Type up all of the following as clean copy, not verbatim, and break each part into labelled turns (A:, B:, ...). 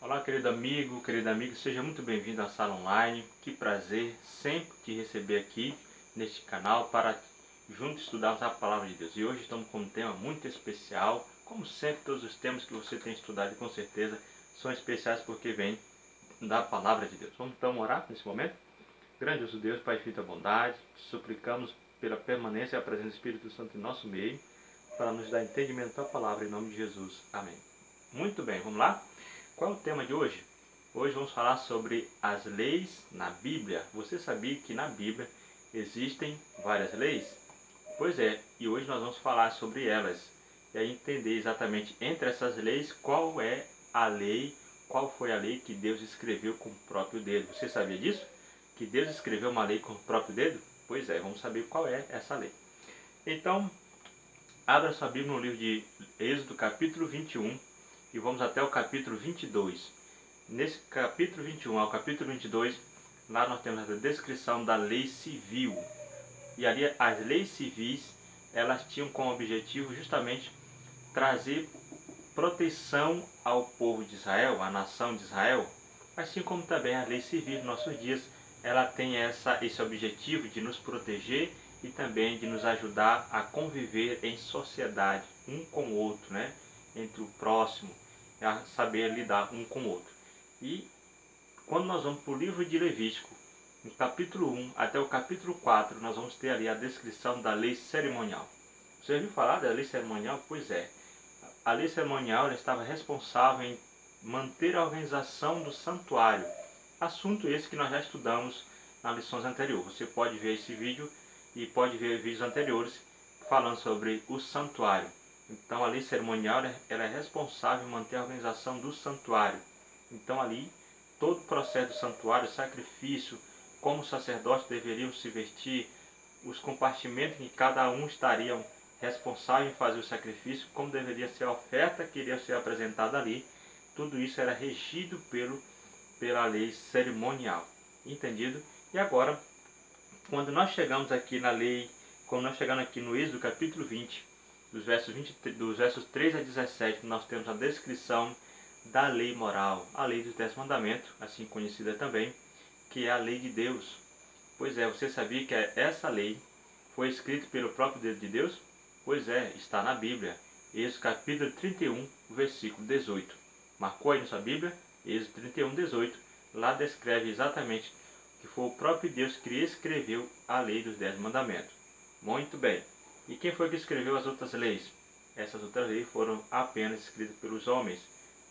A: Olá, querido amigo, querida amiga, seja muito bem-vindo à sala online. Que prazer sempre te receber aqui neste canal para juntos estudarmos a palavra de Deus. E hoje estamos com um tema muito especial. Como sempre, todos os temas que você tem estudado, com certeza, são especiais porque vêm da palavra de Deus. Vamos então orar nesse momento? Grandioso Deus, Pai filho da bondade, suplicamos pela permanência e a presença do Espírito Santo em nosso meio, para nos dar entendimento da palavra, em nome de Jesus. Amém. Muito bem, vamos lá? Qual é o tema de hoje? Hoje vamos falar sobre as leis na Bíblia. Você sabia que na Bíblia existem várias leis? Pois é, e hoje nós vamos falar sobre elas. E aí entender exatamente entre essas leis qual é a lei, qual foi a lei que Deus escreveu com o próprio dedo. Você sabia disso? Que Deus escreveu uma lei com o próprio dedo? Pois é, vamos saber qual é essa lei. Então, abra sua Bíblia no livro de Êxodo, capítulo 21, e vamos até o capítulo 22. Nesse capítulo 21 ao capítulo 22, lá nós temos a descrição da lei civil. E ali as leis civis, elas tinham como objetivo justamente trazer proteção ao povo de Israel, à nação de Israel, assim como também a lei civil nos nossos dias, ela tem esse objetivo de nos proteger e também de nos ajudar a conviver em sociedade, um com o outro, né? Entre o próximo, a saber lidar um com o outro. E quando nós vamos para o livro de Levítico, no capítulo 1 até o capítulo 4, nós vamos ter ali a descrição da lei cerimonial. Você já ouviu falar da lei cerimonial? Pois é. A lei cerimonial estava responsável em manter a organização do santuário. Assunto esse que nós já estudamos nas lições anteriores. Você pode ver esse vídeo e pode ver vídeos anteriores falando sobre o santuário. Então a lei cerimonial ela é responsável em manter a organização do santuário. Então ali todo o processo do santuário, sacrifício, como os sacerdotes deveriam se vestir, os compartimentos em que cada um estariam responsável em fazer o sacrifício, como deveria ser a oferta que iria ser apresentada ali, tudo isso era regido pela lei cerimonial. Entendido? E agora, quando nós chegamos aqui na lei, quando nós chegamos aqui no Êxodo capítulo 20, dos versos 3 a 17, nós temos a descrição da lei moral, a lei dos 10 mandamentos, assim conhecida também, que é a lei de Deus. Pois é, você sabia que essa lei foi escrita pelo próprio dedo de Deus? Pois é, está na Bíblia. Êxodo capítulo 31, versículo 18. Marcou aí na sua Bíblia? Êxodo 31, 18. Lá descreve exatamente que foi o próprio Deus que escreveu a lei dos 10 mandamentos. Muito bem. E quem foi que escreveu as outras leis? Essas outras leis foram apenas escritas pelos homens.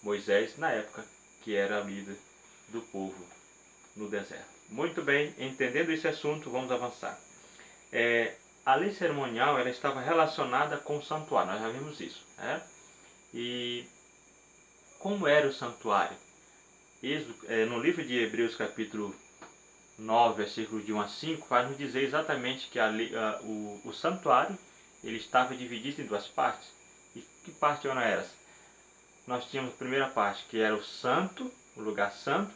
A: Moisés, na época, que era líder do povo no deserto. Muito bem, entendendo esse assunto, vamos avançar. A lei cerimonial ela estava relacionada com o santuário, nós já vimos isso. Né? E como era o santuário? No livro de Hebreus, capítulo 9, versículos de 1 a 5, vai nos dizer exatamente que o santuário ele estava dividido em duas partes. E que parte eram essas? Nós tínhamos a primeira parte, que era o santo, o lugar santo,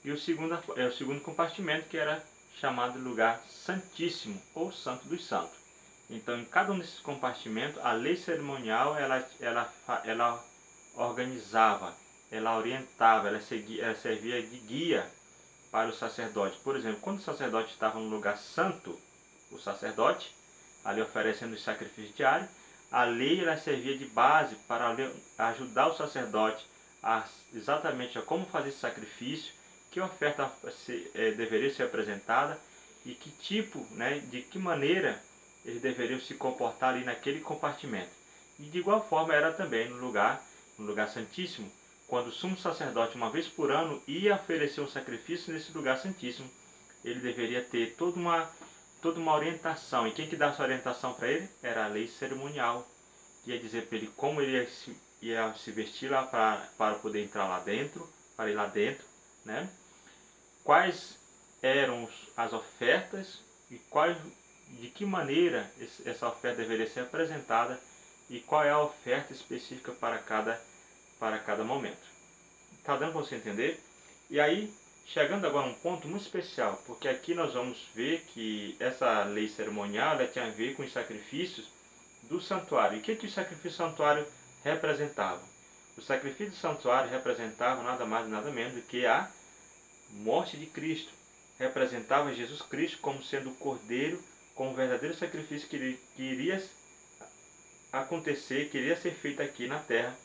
A: e o segundo compartimento, que era chamado de lugar santíssimo, ou santo dos santos. Então, em cada um desses compartimentos, a lei cerimonial, ela organizava, ela orientava, ela servia de guia para os sacerdotes. Por exemplo, quando o sacerdote estava no lugar santo, o sacerdote, ali oferecendo os sacrifícios diários, a lei ela servia de base para ajudar o sacerdote exatamente a como fazer esse sacrifício, que oferta deveria ser apresentada e que tipo, né, de que maneira eles deveriam se comportar ali naquele compartimento. E de igual forma era também no lugar santíssimo, quando o sumo sacerdote, uma vez por ano, ia oferecer um sacrifício nesse lugar santíssimo, ele deveria ter toda uma orientação. E quem que dá essa orientação para ele? Era a lei cerimonial. Que ia dizer para ele como ele ia se vestir lá para poder entrar lá dentro, para ir lá dentro, né? Quais eram as ofertas e de que maneira essa oferta deveria ser apresentada e qual é a oferta específica para cada momento. Está dando para você entender? E aí, chegando agora a um ponto muito especial, porque aqui nós vamos ver que essa lei cerimonial tinha a ver com os sacrifícios do santuário. E o que os sacrifícios do santuário representavam? O sacrifício do santuário representava nada mais e nada menos do que a morte de Cristo. Representava Jesus Cristo como sendo o Cordeiro, como o verdadeiro sacrifício que iria acontecer, que iria ser feito aqui na terra,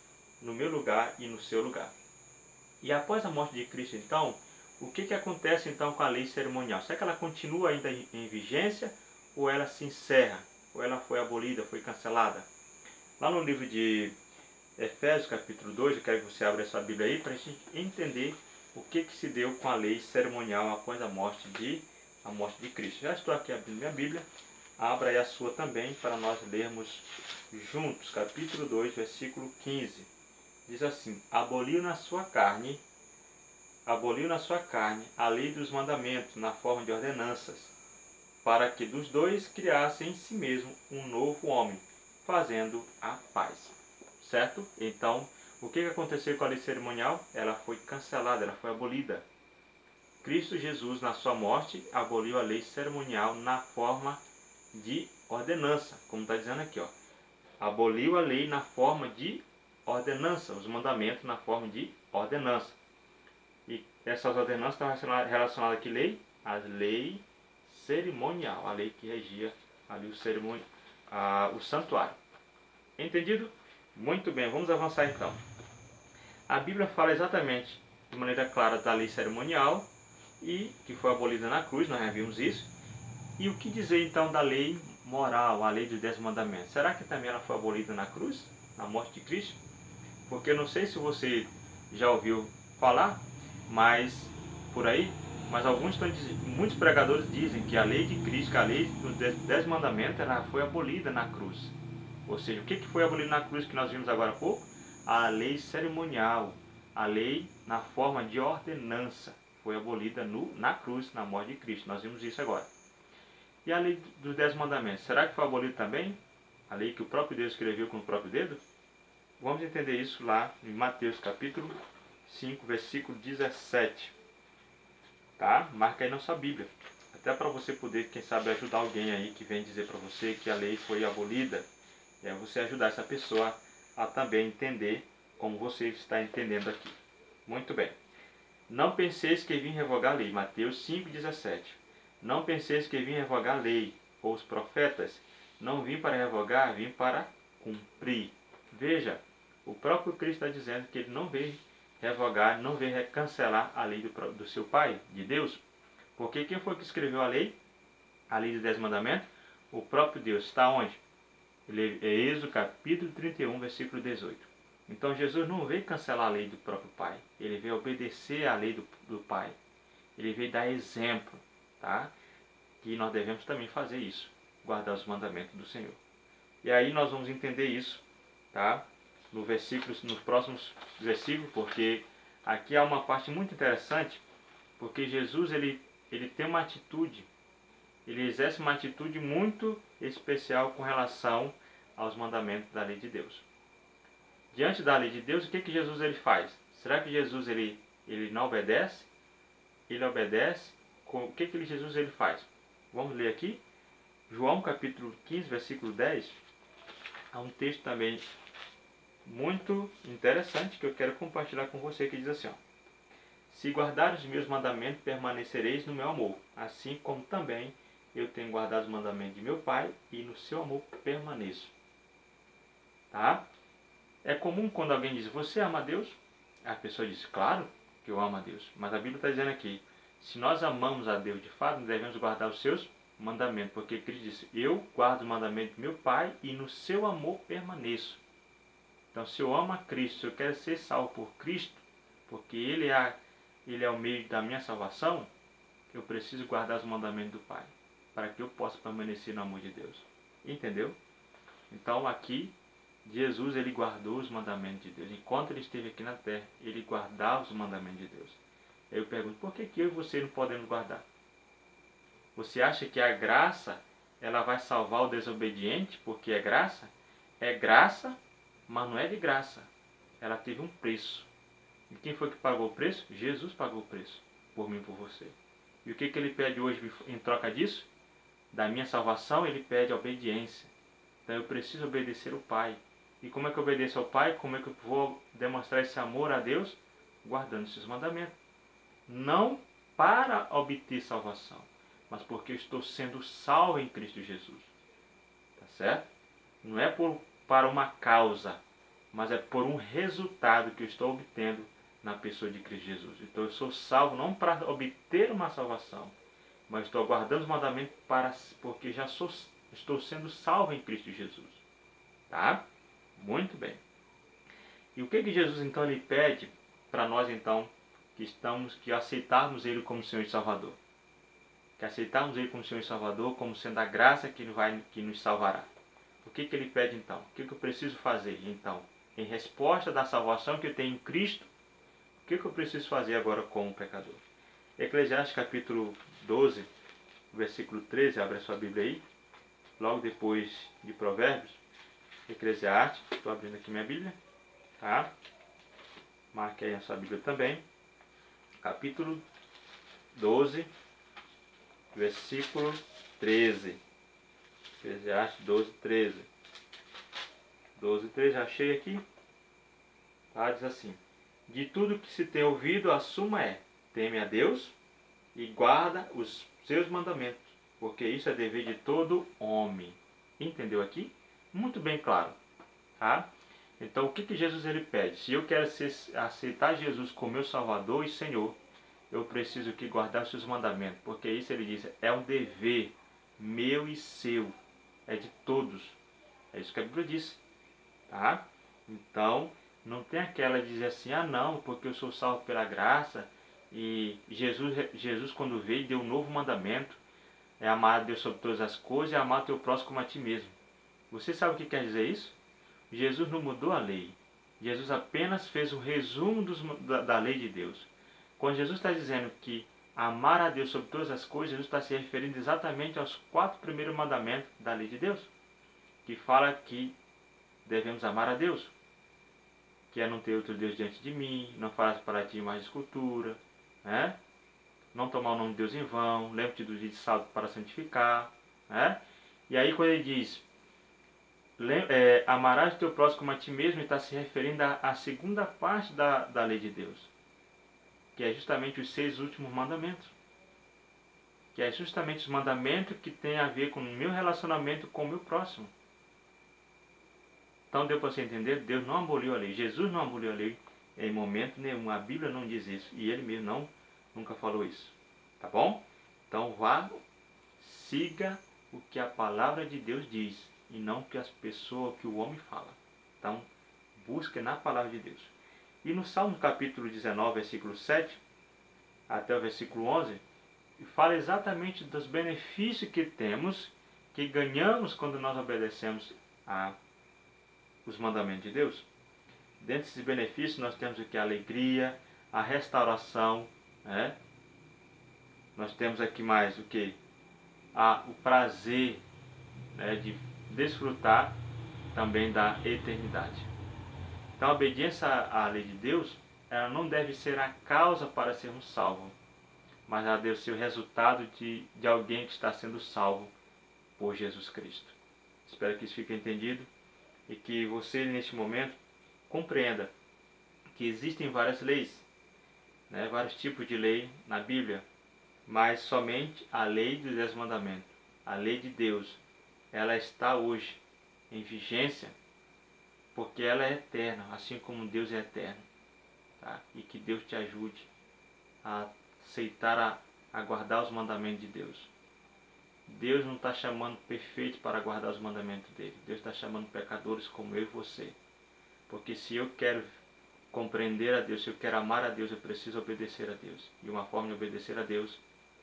A: no meu lugar e no seu lugar. E após a morte de Cristo, então, o que acontece então com a lei cerimonial? Será que ela continua ainda em vigência ou ela se encerra? Ou ela foi abolida, foi cancelada? Lá no livro de Efésios, capítulo 2, eu quero que você abra a sua Bíblia aí para a gente entender o que se deu com a lei cerimonial após a morte de Cristo. Já estou aqui abrindo minha Bíblia, abra aí a sua também para nós lermos juntos. Capítulo 2, versículo 15. Diz assim: aboliu na sua carne a lei dos mandamentos na forma de ordenanças, para que dos dois criasse em si mesmo um novo homem, fazendo a paz. Certo? Então, o que aconteceu com a lei cerimonial? Ela foi cancelada, ela foi abolida. Cristo Jesus, na sua morte, aboliu a lei cerimonial na forma de ordenança, como está dizendo aqui, ó. Aboliu a lei na forma de ordenança, os mandamentos na forma de ordenança. E essas ordenanças estão relacionadas a que lei? A lei cerimonial, a lei que regia ali o santuário. Entendido? Muito bem, vamos avançar então. A Bíblia fala exatamente, de maneira clara, da lei cerimonial, e que foi abolida na cruz, nós já vimos isso. E o que dizer então da lei moral, a lei dos 10 mandamentos? Será que também ela foi abolida na cruz, na morte de Cristo? Porque eu não sei se você já ouviu falar, mas por aí, mas muitos pregadores dizem que a lei de Cristo, que a lei dos 10 mandamentos, ela foi abolida na cruz. Ou seja, o que foi abolido na cruz que nós vimos agora há pouco? A lei cerimonial, a lei na forma de ordenança, foi abolida na cruz, na morte de Cristo. Nós vimos isso agora. E a lei dos 10 mandamentos, será que foi abolida também? A lei que o próprio Deus escreveu com o próprio dedo? Vamos entender isso lá em Mateus capítulo 5, versículo 17. Tá? Marca aí na sua Bíblia. Até para você poder, quem sabe, ajudar alguém aí que vem dizer para você que a lei foi abolida. E aí você ajudar essa pessoa a também entender como você está entendendo aqui. Muito bem. Não penseis que vim revogar a lei. Mateus 5,17. Não penseis que vim revogar a lei ou os profetas. Não vim para revogar, vim para cumprir. Veja, o próprio Cristo está dizendo que ele não veio revogar, não veio cancelar a lei do seu Pai, de Deus. Porque quem foi que escreveu a lei? A lei dos 10 mandamentos? O próprio Deus. Está onde? É Êxodo capítulo 31, versículo 18. Então Jesus não veio cancelar a lei do próprio Pai. Ele veio obedecer à lei do Pai. Ele veio dar exemplo, tá? Que nós devemos também fazer isso. Guardar os mandamentos do Senhor. E aí nós vamos entender isso, tá? Nos próximos versículos, porque aqui há uma parte muito interessante, porque Jesus ele tem uma atitude, ele exerce uma atitude muito especial com relação aos mandamentos da lei de Deus. Diante da lei de Deus, o que Jesus ele faz? Será que Jesus ele não obedece? Ele obedece. O que Jesus ele faz? Vamos ler aqui. João capítulo 15, versículo 10. Há um texto também muito interessante que eu quero compartilhar com você, que diz assim, ó: se guardares os meus mandamentos, permanecereis no meu amor, assim como também eu tenho guardado os mandamentos de meu Pai, e no seu amor permaneço. Tá? É comum quando alguém diz, você ama a Deus? A pessoa diz, claro que eu amo a Deus. Mas a Bíblia está dizendo aqui, se nós amamos a Deus de fato, nós devemos guardar os seus mandamentos. Porque Cristo disse, eu guardo o mandamento do meu Pai e no seu amor permaneço. Então, se eu amo a Cristo, se eu quero ser salvo por Cristo, porque Ele é o meio da minha salvação, eu preciso guardar os mandamentos do Pai, para que eu possa permanecer no amor de Deus. Entendeu? Então, aqui, Jesus ele guardou os mandamentos de Deus. Enquanto ele esteve aqui na terra, ele guardava os mandamentos de Deus. Eu pergunto, por que eu e você não podemos guardar? Você acha que a graça ela vai salvar o desobediente porque é graça? É graça, mas não é de graça. Ela teve um preço. E quem foi que pagou o preço? Jesus pagou o preço por mim e por você. E o que ele pede hoje em troca disso? Da minha salvação, ele pede obediência. Então eu preciso obedecer o Pai. E como é que eu obedeço ao Pai? Como é que eu vou demonstrar esse amor a Deus? Guardando esses mandamentos. Não para obter salvação, mas porque eu estou sendo salvo em Cristo Jesus. Tá certo? Não é para uma causa, mas é por um resultado que eu estou obtendo na pessoa de Cristo Jesus. Então eu sou salvo não para obter uma salvação, mas estou aguardando os mandamentos porque estou sendo salvo em Cristo Jesus. Tá? Muito bem. E o que Jesus então ele pede para nós então que aceitarmos Ele como Senhor e Salvador? Que aceitarmos Ele como Senhor e Salvador, como sendo a graça que nos salvará. O que Ele pede então? O que eu preciso fazer então? Em resposta da salvação que eu tenho em Cristo, o que eu preciso fazer agora como pecador? Eclesiastes capítulo 12, versículo 13, abre a sua Bíblia aí, logo depois de Provérbios. Eclesiastes, estou abrindo aqui minha Bíblia, tá? Marque aí a sua Bíblia também. Capítulo 12, versículo 13. Eclesiastes 12, 13. 12, 13, achei aqui. Tá? Diz assim: de tudo que se tem ouvido, a suma é: teme a Deus e guarda os seus mandamentos, porque isso é dever de todo homem. Entendeu aqui? Muito bem claro. Tá? Então, o que Jesus ele pede? Se eu quero aceitar Jesus como meu Salvador e Senhor, eu preciso que guardar os seus mandamentos, porque isso ele diz, é um dever meu e seu, é de todos. É isso que a Bíblia diz. Tá? Então, não tem aquela de dizer assim, ah não, porque eu sou salvo pela graça, e Jesus quando veio deu um novo mandamento, é amar a Deus sobre todas as coisas e amar o teu próximo como a ti mesmo. Você sabe o que quer dizer isso? Jesus não mudou a lei. Jesus apenas fez um resumo da lei de Deus. Quando Jesus está dizendo que amar a Deus sobre todas as coisas, Jesus está se referindo exatamente aos 4 primeiros mandamentos da lei de Deus, que fala que devemos amar a Deus, que é não ter outro Deus diante de mim, não faça para ti mais escultura, né? Não tomar o nome de Deus em vão, lembre-te do dia de sábado para santificar, né? E aí quando ele diz amarás o teu próximo como a ti mesmo, está se referindo à segunda parte da lei de Deus, que é justamente os 6 últimos mandamentos, que é justamente os mandamentos que tem a ver com o meu relacionamento com o meu próximo. Então deu para você entender? Deus não aboliu a lei, Jesus não aboliu a lei em momento nenhum, a Bíblia não diz isso, e ele mesmo nunca falou isso, tá bom? Então vá, siga o que a palavra de Deus diz, e não o que as pessoas, o que o homem fala. Então, busque na palavra de Deus. E no Salmo capítulo 19, versículo 7, até o versículo 11, fala exatamente dos benefícios que temos, que ganhamos quando nós obedecemos os mandamentos de Deus. Dentre esses benefícios nós temos o que? A alegria, a restauração, né? Nós temos aqui mais o que? O prazer, né, de desfrutar também da eternidade. Então a obediência à lei de Deus, ela não deve ser a causa para sermos salvos, mas ela deve ser o resultado de alguém que está sendo salvo por Jesus Cristo. Espero que isso fique entendido e que você neste momento compreenda que existem várias leis, né, vários tipos de lei na Bíblia, mas somente a lei dos 10 mandamentos, a lei de Deus, ela está hoje em vigência porque ela é eterna, assim como Deus é eterno. Tá? E que Deus te ajude a aceitar, a guardar os mandamentos de Deus. Deus não está chamando perfeitos para guardar os mandamentos dele. Deus está chamando pecadores como eu e você. Porque se eu quero compreender a Deus, se eu quero amar a Deus, eu preciso obedecer a Deus. E uma forma de obedecer a Deus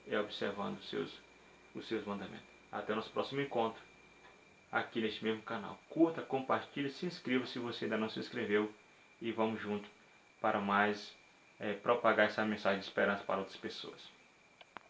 A: é observando os seus mandamentos. Até o nosso próximo encontro, aqui neste mesmo canal. Curta, compartilhe, se inscreva se você ainda não se inscreveu. E vamos junto para mais propagar essa mensagem de esperança para outras pessoas.